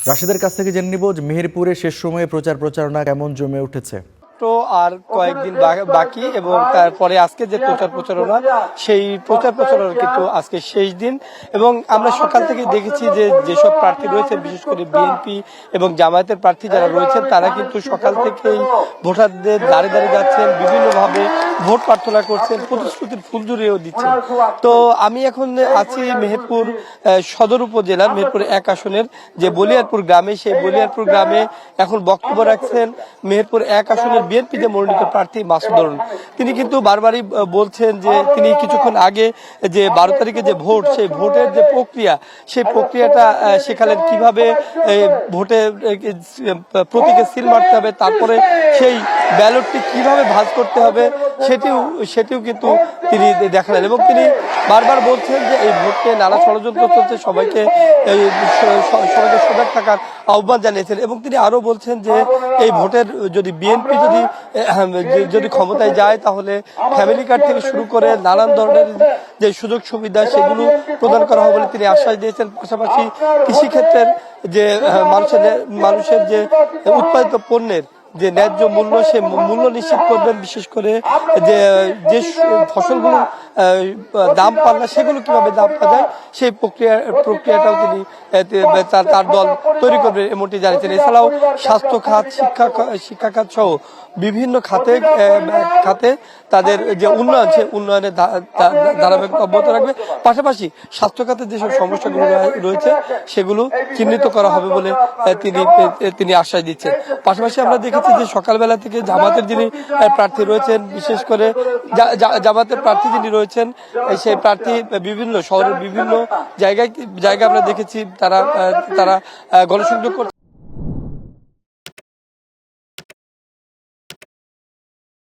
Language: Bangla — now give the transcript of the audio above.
রাশেদের কাছ থেকে জেনে নিব যে মেহেরপুরে শেষ সময়ে প্রচারণা কেমন জমে উঠেছে। তো আর কয়েকদিন বাকি এবং তারপরে আজকে যে প্রচারণা সেই প্রচারণা কিন্তু আজকে শেষ দিন। এবং আমরা সকাল থেকে দেখেছি যে যেসব প্রার্থী রয়েছে, বিশেষ করে বিএনপি এবং জামায়াতের প্রার্থী যারা রয়েছেন, তারা কিন্তু সকাল থেকেই ভোটারদের দাঁড়িয়ে দাঁড়িয়ে যাচ্ছেন, বিভিন্নভাবে ভোট প্রার্থনা করছেন, প্রতিশ্রুতির ফুলঝুরিও দিচ্ছেন। তো আমি এখন আছি মেহেরপুর সদর উপজেলার মেহেরপুর 1 আসনের যে বলিয়ারপুর গ্রামে, সেই বলিয়ারপুর গ্রামে এখন বক্তব্য রাখছেন মেহেরপুর 1 আসনের বিএনপিতে মনোনীত প্রার্থী মাসুদ হারুন। তিনি কিন্তু বারবারই বলছেন যে তিনি কিছুক্ষণ আগে যে 12 তারিখে যে ভোট, সেই ভোটের যে প্রক্রিয়া, সেই প্রক্রিয়াটা শেখালেন কিভাবে ভোটে প্রতীকে সিল মারতে হবে, তারপরে সেই ব্যালটটি কিভাবে ভাঁজ করতে হবে সেটিও কিন্তু তিনি দেখালেন। এবং তিনি বারবার বলছেন যে এই ভোটে নানা ষড়যন্ত্র চলছে, সবাইকে সজাগ থাকার আহ্বান জানিয়েছেন। এবং তিনি আরো বলছেন যে এই ভোটের যদি বিএনপি যদি ক্ষমতায় যায়, তাহলে ফ্যামিলি কার্ড থেকে শুরু করে নানান ধরনের যে সুযোগ সুবিধা সেগুলো প্রদান করা হবে বলে তিনি আশ্বাস দিয়েছেন। পাশাপাশি কৃষিক্ষেত্রের যে মানুষের যে উৎপাদিত পণ্যের যে ন্যায্য মূল্য, সেই মূল্য নিশ্চিত করবেন। বিশেষ করে যে ফসলগুলো দাম পান না, সেগুলো কিভাবে দাম পাওয়া যায় সেই প্রক্রিয়াটাও তিনি তার দল তৈরি করবে এমনটি জানিয়েছেন। এছাড়াও স্বাস্থ্য খাত, শিক্ষা খাত সহ বিভিন্ন খাতে তাদের যে উন্নয়ন, সেই উন্নয়নের ধারাবাহিক অব্যাহত রাখবে। পাশাপাশি স্বাস্থ্য খাতে যেসব সমস্যাগুলো রয়েছে সেগুলো চিহ্নিত করা হবে বলে তিনি আশ্বাস দিচ্ছেন। পাশাপাশি আমরা দেখেছি যে সকালবেলা থেকে জামাতের যিনি প্রার্থী রয়েছেন, বিশেষ করে জামাতের প্রার্থী যিনি রয়েছেন, সেই প্রার্থী বিভিন্ন শহরের বিভিন্ন জায়গায় আমরা দেখেছি তারা গণসংযোগ করছে।